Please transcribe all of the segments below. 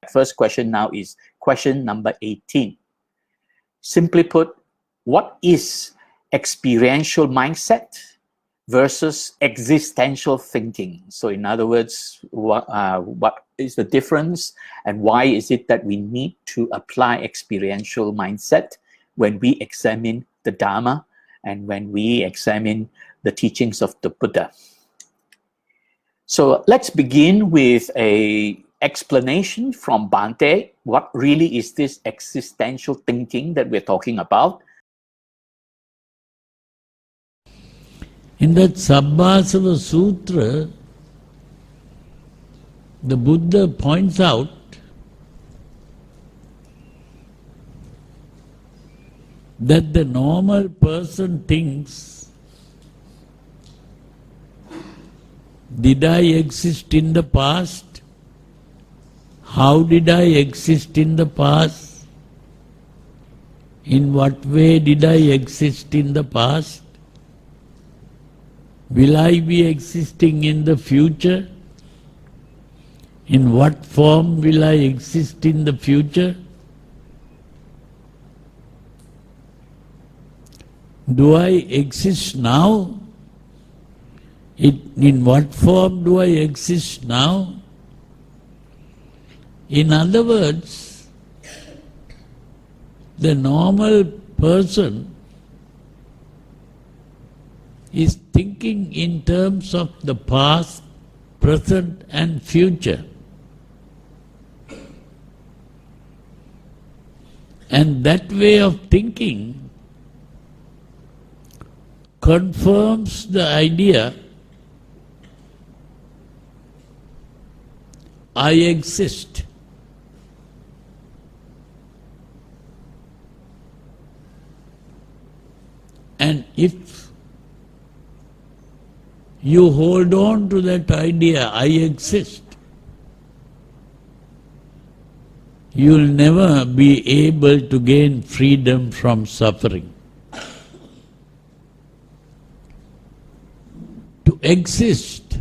First question now is question number 18. Simply put, what is experiential mindset versus existential thinking? So in other words, what is the difference, and why is it that we need to apply experiential mindset when we examine the Dharma and when we examine the teachings of the Buddha? So let's begin with a explanation from Bhante. What really is this existential thinking that we're talking about? In that Sabbasava Sutra, the Buddha points out that the normal person thinks, did I exist in the past? How did I exist in the past? In what way did I exist in the past? Will I be existing in the future? In what form will I exist in the future? Do I exist now? In what form do I exist now? In other words, the normal person is thinking in terms of the past, present and future. And that way of thinking confirms the idea, I exist. And if you hold on to that idea, I exist, you'll never be able to gain freedom from suffering. To exist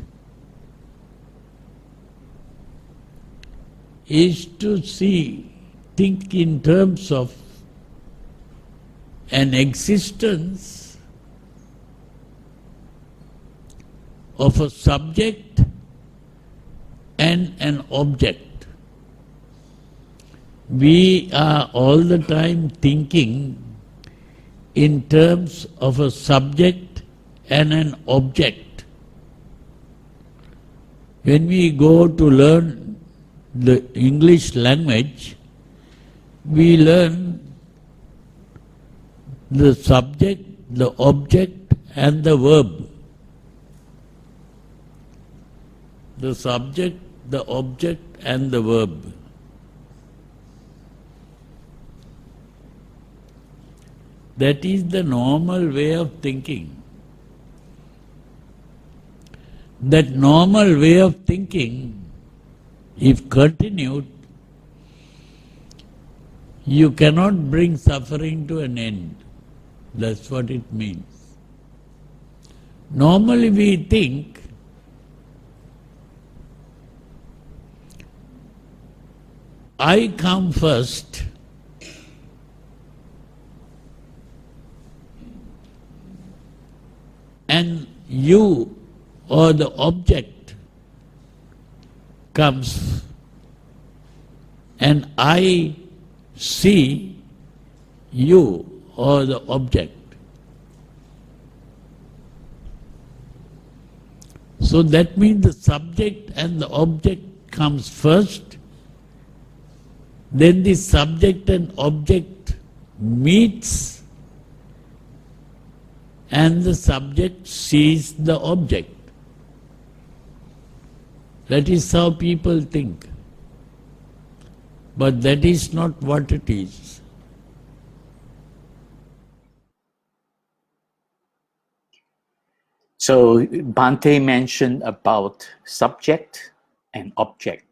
is to think in terms of an existence of a subject and an object. We are all the time thinking in terms of a subject and an object. When we go to learn the English language, we learn the subject, the object and the verb. The subject, the object and the verb. That is the normal way of thinking. That normal way of thinking, if continued, you cannot bring suffering to an end. That's what it means. Normally we think I come first and you or the object comes and I see you or the object. So that means the subject and the object comes first, then the subject and object meets and the subject sees the object. That is how people think. But that is not what it is. So Bhante mentioned about subject and object.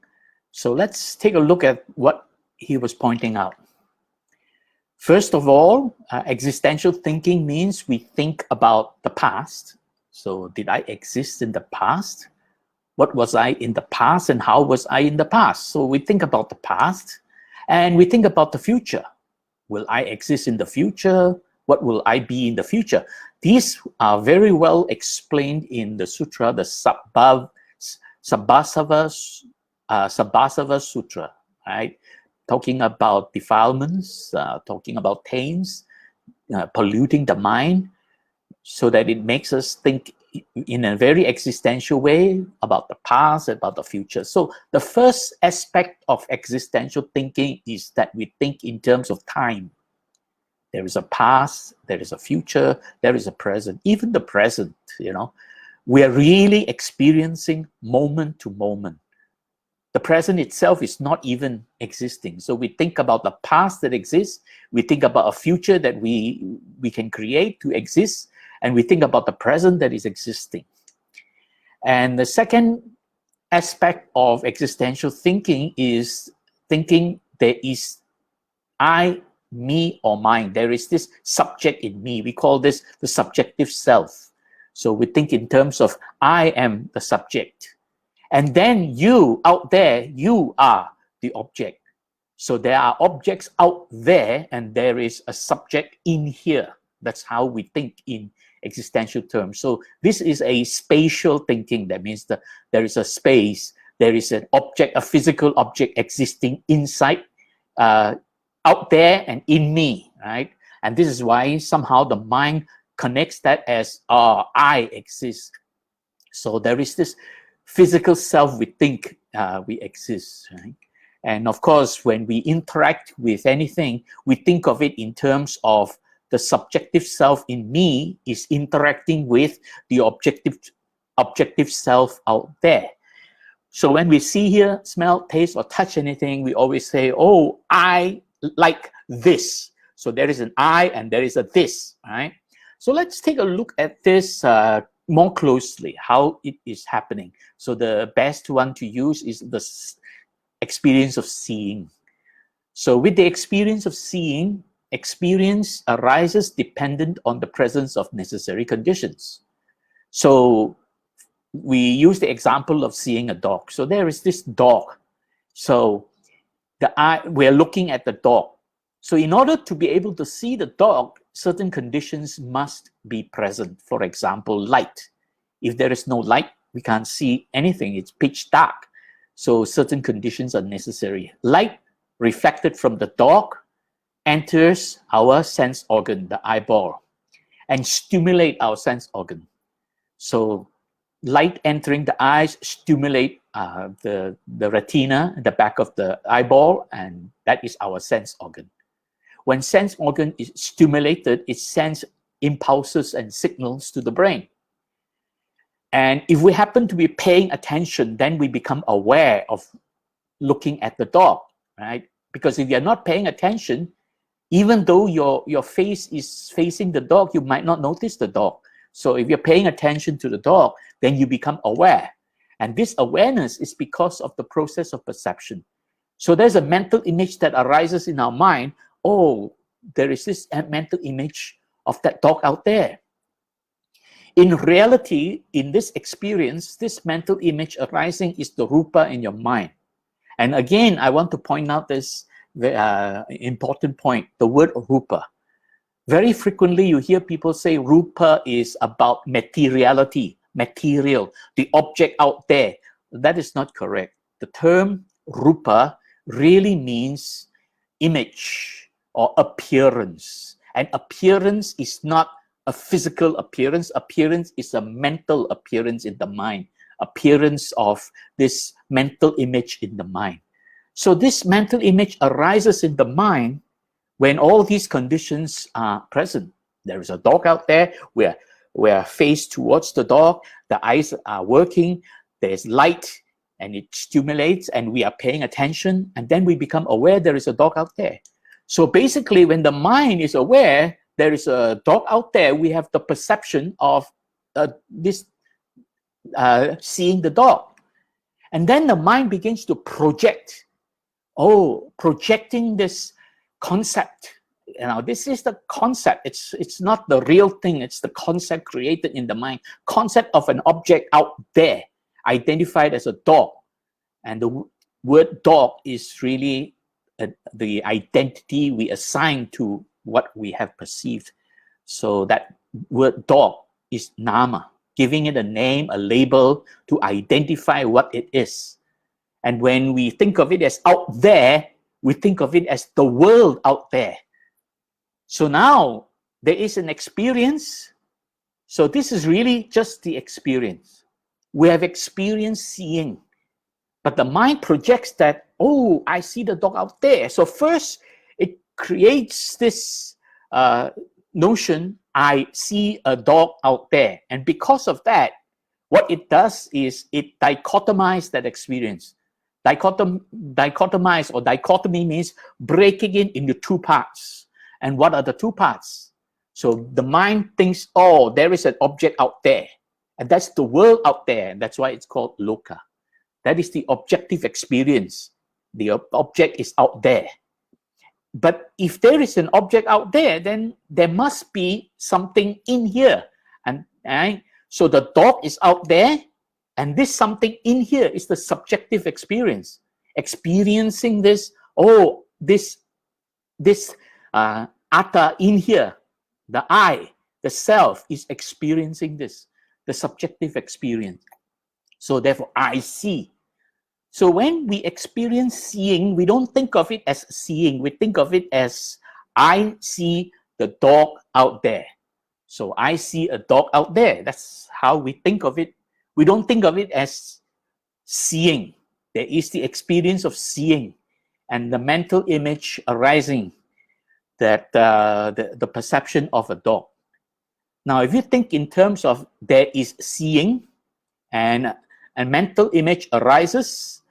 So let's take a look at what he was pointing out. First of all, existential thinking means we think about the past. So did I exist in the past? What was I in the past and how was I in the past? So we think about the past and we think about the future. Will I exist in the future? What will I be in the future? These are very well explained in the sutra, the Sabbasava Sutra, right? Talking about defilements, talking about pains, polluting the mind, so that it makes us think in a very existential way about the past, about the future. So the first aspect of existential thinking is that we think in terms of time. There is a past, there is a future, there is a present. Even the present, you know, we are really experiencing moment to moment. The present itself is not even existing. So we think about the past that exists, we think about a future that we can create to exist, and we think about the present that is existing. And the second aspect of existential thinking is thinking there is I, me, or mine. There is this subject in me. We call this the subjective self. So we think in terms of I am the subject. And then you out there, you are the object. So there are objects out there and there is a subject in here. That's how we think in existential terms. So this is a spatial thinking. That means that there is a space, there is an object, a physical object existing inside, out there and in me, right? And this is why somehow the mind connects that as I exist. So there is this physical self we think we exist, right? And of course, when we interact with anything, we think of it in terms of the subjective self in me is interacting with the objective self out there. So when we see, hear, smell, taste, or touch anything, we always say, oh, I like this. So there is an I and there is a this, right? So let's take a look at this more closely, how it is happening. So the best one to use is the experience of seeing. So with the experience of seeing, experience arises dependent on the presence of necessary conditions. So we use the example of seeing a dog. So there is this dog. So we're looking at the dog. So in order to be able to see the dog, certain conditions must be present. For example, light. If there is no light, we can't see anything. It's pitch dark. So certain conditions are necessary. Light reflected from the dog enters our sense organ, the eyeball, and stimulate our sense organ. So light entering the eyes stimulate the retina, the back of the eyeball, and that is our sense organ. When sense organ is stimulated, it sends impulses and signals to the brain. And if we happen to be paying attention, then we become aware of looking at the dog, right? Because if you're not paying attention, even though your face is facing the dog, you might not notice the dog. So if you're paying attention to the dog, then you become aware. And this awareness is because of the process of perception. So there's a mental image that arises in our mind. Oh, there is this mental image of that dog out there. In reality, in this experience, this mental image arising is the rupa in your mind. And again, I want to point out this important point, the word rupa. Very frequently, you hear people say rupa is about materiality, material, the object out there. That is not correct. The term rupa really means image or appearance. And appearance is not a physical appearance. Appearance is a mental appearance in the mind, appearance of this mental image in the mind. So this mental image arises in the mind when all these conditions are present. There is a dog out there, we're faced towards the dog, the eyes are working, there's light, and it stimulates, and we are paying attention, and then we become aware there is a dog out there. So basically, when the mind is aware there is a dog out there, we have the perception of seeing the dog. And then the mind begins to project. Oh, projecting this concept. You know, this is the concept. It's not the real thing. It's the concept created in the mind. Concept of an object out there. identified as a dog. And the word dog is really the identity we assign to what we have perceived. So that word dog is nama, giving it a name, a label to identify what it is. And when we think of it as out there, we think of it as the world out there. So now there is an experience. So this is really just the experience. We have experienced seeing, but the mind projects that, oh, I see the dog out there. So first, it creates this notion, I see a dog out there. And because of that, what it does is it dichotomizes that experience. Dichotomize or dichotomy means breaking it into two parts. And what are the two parts? So the mind thinks, oh, there is an object out there. And that's the world out there. And that's why it's called loka. That is the objective experience. The object is out there. But if there is an object out there, then there must be something in here. And so the dog is out there, and this something in here is the subjective experience. Experiencing this, oh, this atta in here, the I, the self is experiencing this, the subjective experience. So therefore, I see. So when we experience seeing, we don't think of it as seeing. We think of it as, I see the dog out there. So I see a dog out there. That's how we think of it. We don't think of it as seeing. There is the experience of seeing and the mental image arising, that the perception of a dog. Now, if you think in terms of there is seeing and mental image arises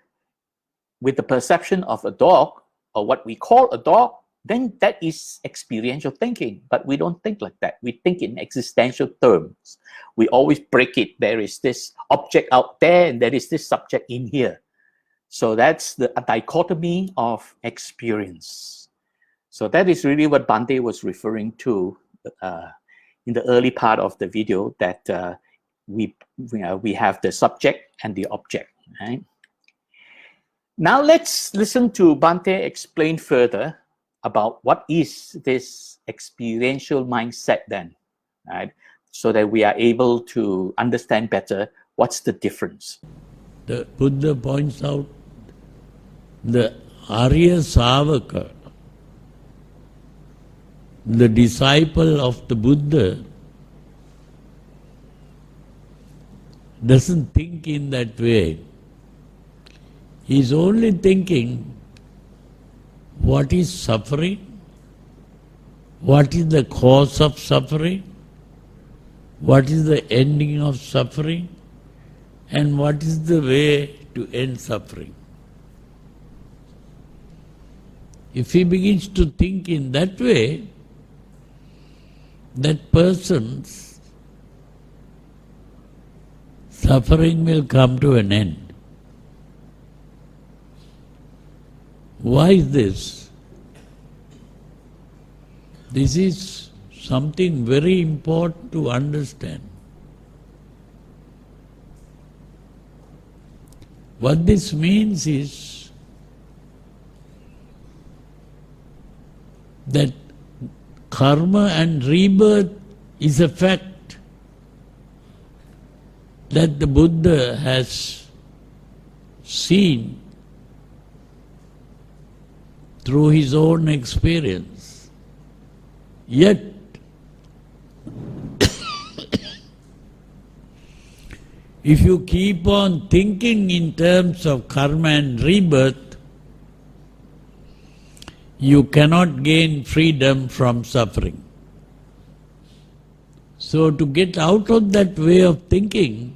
with the perception of a dog, or what we call a dog, then that is experiential thinking. But we don't think like that. We think in existential terms. We always break it. There is this object out there, and there is this subject in here. So that's a dichotomy of experience. So that is really what Bhante was referring to in the early part of the video, that we have the subject and the object. Right? Now let's listen to Bhante explain further about what is this experiential mindset then, right? So that we are able to understand better what's the difference. The Buddha points out the Arya Savaka, the disciple of the Buddha, doesn't think in that way. He's only thinking, what is suffering? What is the cause of suffering? What is the ending of suffering? And what is the way to end suffering? If he begins to think in that way, that person's suffering will come to an end. Why is this? This is something very important to understand. What this means is that karma and rebirth is a fact that the Buddha has seen through his own experience. Yet, if you keep on thinking in terms of karma and rebirth, you cannot gain freedom from suffering. So to get out of that way of thinking,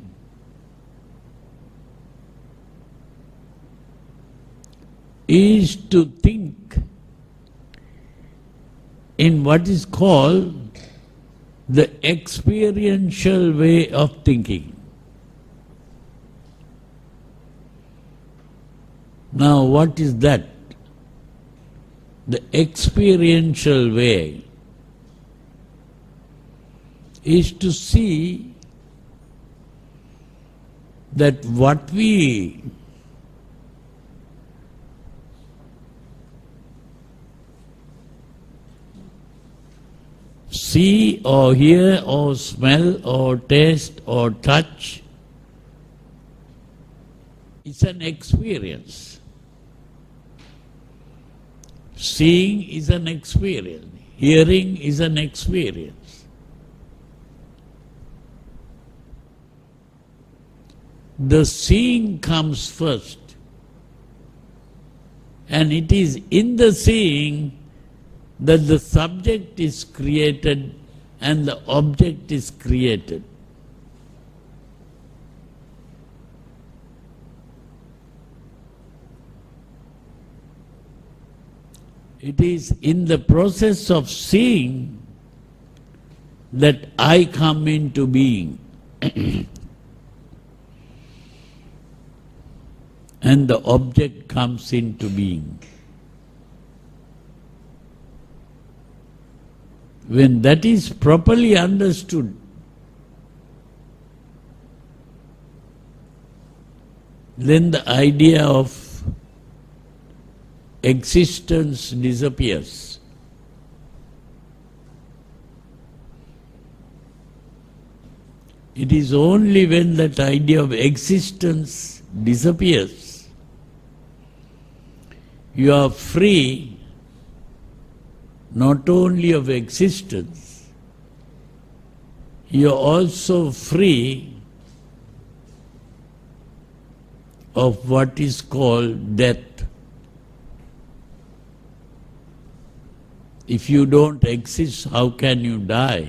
is to think in what is called the experiential way of thinking. Now, what is that? The experiential way that what we see or hear or smell or taste or touch is an experience. Seeing is an experience. Hearing is an experience. The seeing comes first, and it is in the seeing that the subject is created and the object is created. It is in the process of seeing that I come into being. And the object comes into being. When that is properly understood, then the idea of existence disappears. It is only when that idea of existence disappears, you are free not only of existence, you are also free of what is called death. If you don't exist, how can you die?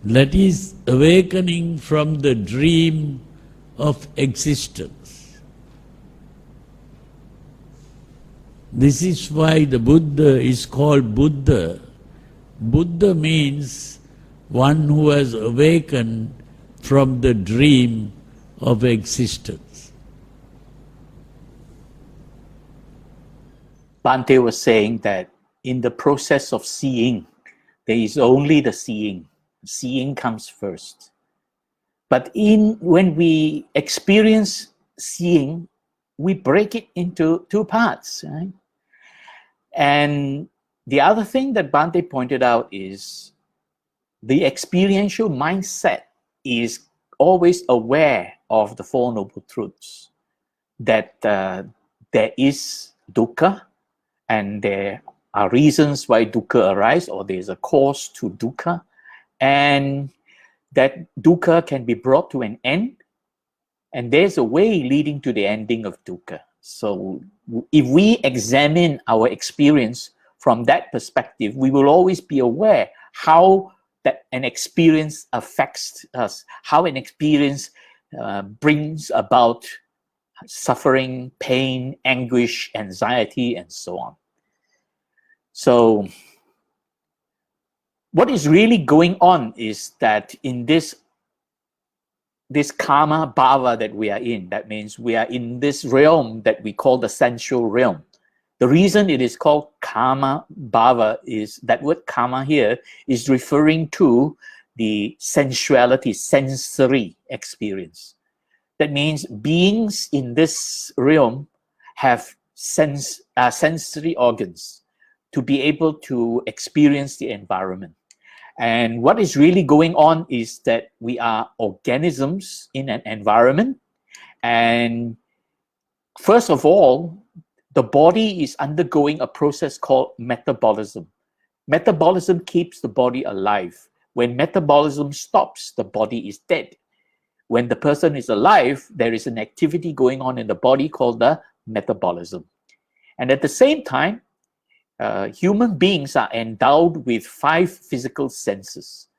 That is awakening from the dream of existence. This is why the Buddha is called Buddha. Buddha means one who has awakened from the dream of existence. Bhante was saying that in the process of seeing, there is only the seeing. Seeing comes first. But when we experience seeing, we break it into two parts, right? And the other thing that Bhante pointed out is the experiential mindset is always aware of the Four Noble Truths, that there is dukkha, and there are reasons why dukkha arises, or there is a cause to dukkha, and that dukkha can be brought to an end, and there's a way leading to the ending of dukkha. So if we examine our experience from that perspective, we will always be aware how that an experience affects us, how an experience brings about suffering, pain, anguish, anxiety, and so on. So what is really going on is that in this karma bhava that we are in, that means we are in this realm that we call the sensual realm. The reason it is called karma bhava is that word karma here is referring to the sensuality, sensory experience. That means beings in this realm have sensory organs to be able to experience the environment. And what is really going on is that we are organisms in an environment. And first of all, the body is undergoing a process called metabolism. Metabolism keeps the body alive. When metabolism stops, the body is dead. When the person is alive, there is an activity going on in the body called the metabolism. And at the same time, human beings are endowed with 5 physical senses,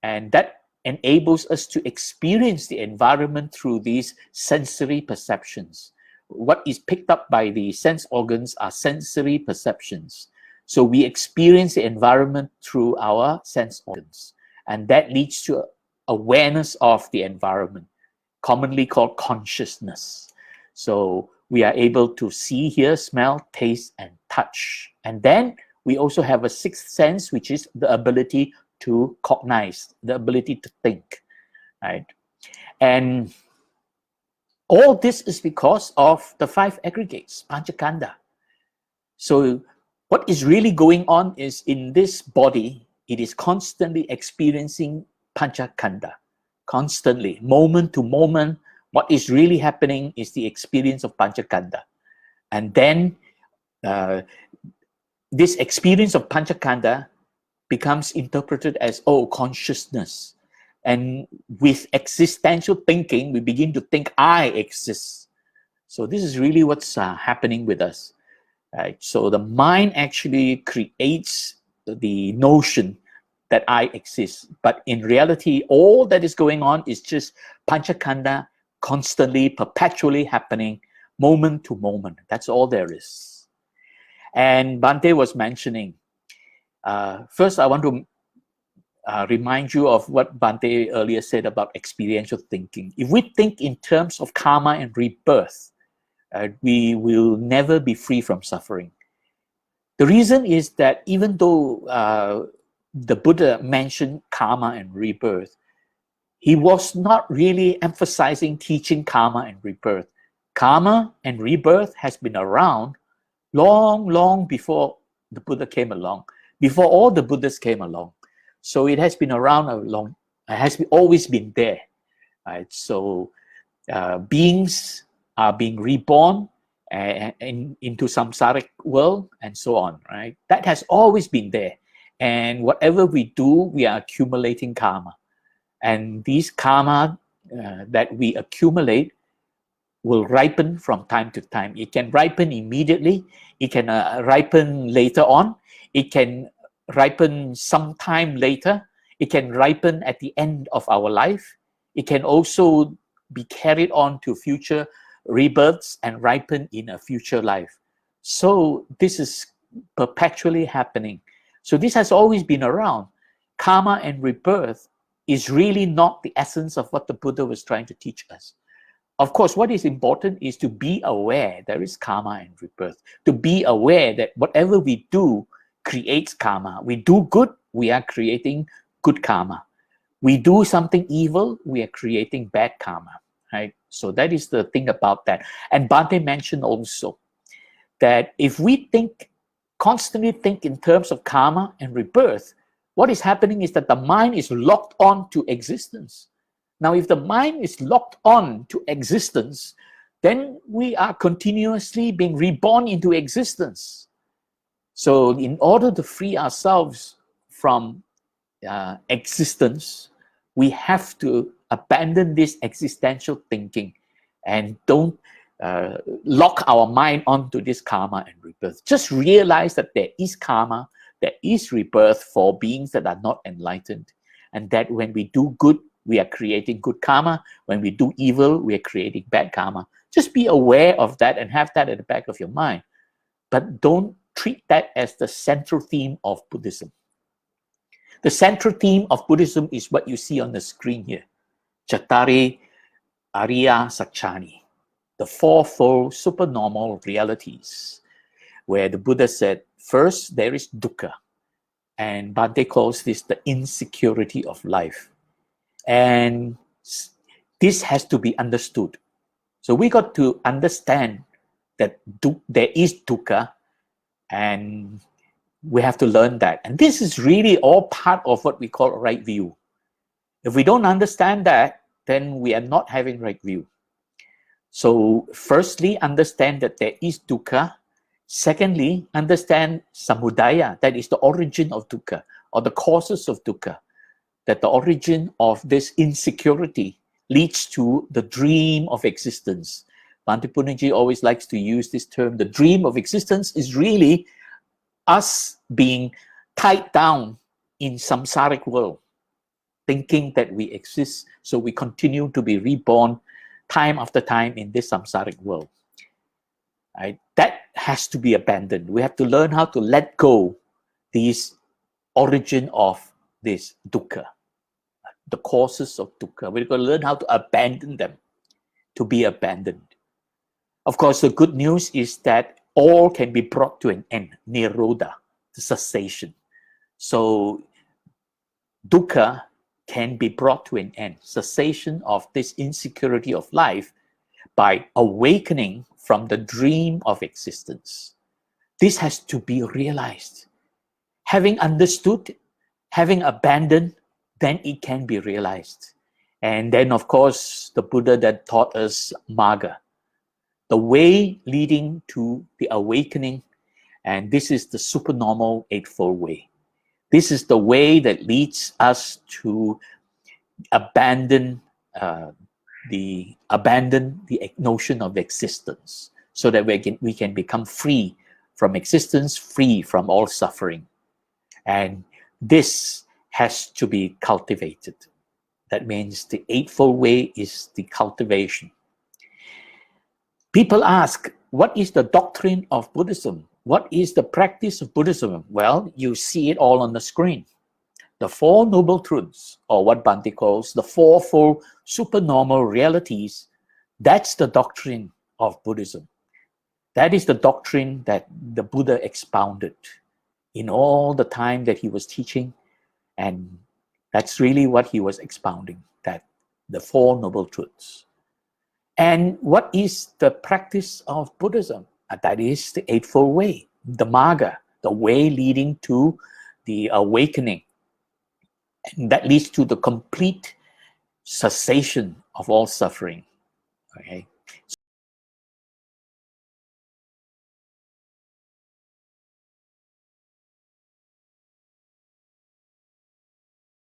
and that enables us to experience the environment through these sensory perceptions. What is picked up by the sense organs are sensory perceptions. So we experience the environment through our sense organs, and that leads to awareness of the environment, commonly called consciousness. So we are able to see, hear, smell, taste, and touch. And then we also have a sixth sense, which is the ability to cognize, the ability to think, right? And all this is because of the five aggregates, Panchakanda. So what is really going on is in this body, it is constantly experiencing Panchakanda, constantly, moment to moment. What is really happening is the experience of Panchakanda. And then this experience of Panchakanda becomes interpreted as, oh, consciousness. And with existential thinking, we begin to think I exist. So this is really what's happening with us. Right? So the mind actually creates the notion that I exist. But in reality, all that is going on is just Panchakanda constantly, perpetually happening, moment to moment. That's all there is. And Bhante was mentioning, first I want to remind you of what Bhante earlier said about experiential thinking. If we think in terms of karma and rebirth, we will never be free from suffering. The reason is that even though the Buddha mentioned karma and rebirth, he was not really emphasizing teaching karma and rebirth. Karma and rebirth has been around long before the Buddha came along, before all the Buddhas came along. So it has been around it has always been there. Right? So beings are being reborn into samsaric world and so on. Right? That has always been there. And whatever we do, we are accumulating karma. And these karma that we accumulate will ripen from time to time. It can ripen immediately. It can ripen later on. It can ripen sometime later. It can ripen at the end of our life. It can also be carried on to future rebirths and ripen in a future life. So this is perpetually happening. So this has always been around. Karma and rebirth is really not the essence of what the Buddha was trying to teach us. Of course, what is important is to be aware there is karma and rebirth. To be aware that whatever we do creates karma. We do good, we are creating good karma. We do something evil, we are creating bad karma. Right? So that is the thing about that. And Bhante mentioned also that if we constantly think in terms of karma and rebirth, what is happening is that the mind is locked on to existence. Now, if the mind is locked on to existence, then we are continuously being reborn into existence. So in order to free ourselves from existence, we have to abandon this existential thinking and don't lock our mind onto this karma and rebirth. Just realize that there is karma, there is rebirth for beings that are not enlightened, and that when we do good, we are creating good karma. When we do evil, we are creating bad karma. Just be aware of that and have that at the back of your mind. But don't treat that as the central theme of Buddhism. The central theme of Buddhism is what you see on the screen here. Chattari Ariya Satchani, the fourfold supernormal realities, where the Buddha said, first, there is dukkha. And Bhante calls this the insecurity of life. And this has to be understood. So we got to understand that there is dukkha, and we have to learn that. And this is really all part of what we call right view. If we don't understand that, then we are not having right view. So firstly, understand that there is dukkha. Secondly, understand samudaya, that is the origin of dukkha, or the causes of dukkha. That the origin of this insecurity leads to the dream of existence. Bhante Punnaji always likes to use this term. The dream of existence is really us being tied down in samsaric world, thinking that we exist, so we continue to be reborn time after time in this samsaric world. Right? That has to be abandoned. We have to learn how to let go these origin of this dukkha, the causes of dukkha. We're going to learn how to abandon them, to be abandoned. Of course, the good news is that all can be brought to an end, nirodha. the cessation. So dukkha can be brought to an end, cessation of this insecurity of life, by awakening from the dream of existence. This has to be realized. Having understood, having abandoned, then it can be realized. And then, of course, the Buddha that taught us Magga, the way leading to the awakening. And this is the supernormal Eightfold Way. This is the way that leads us to abandon the notion of existence, so that we can become free from existence, free from all suffering. And this has to be cultivated. That means the Eightfold Way is the cultivation. People ask, what is the doctrine of Buddhism? What is the practice of Buddhism? Well, you see it all on the screen. The Four Noble Truths, or what Bhante calls the Fourfold Supernormal Realities, that's the doctrine of Buddhism. That is the doctrine that the Buddha expounded in all the time that he was teaching. And that's really what he was expounding, that the Four Noble Truths. And what is the practice of Buddhism? That is the Eightfold Way, the Magga, the way leading to the awakening. And that leads to the complete cessation of all suffering. Okay.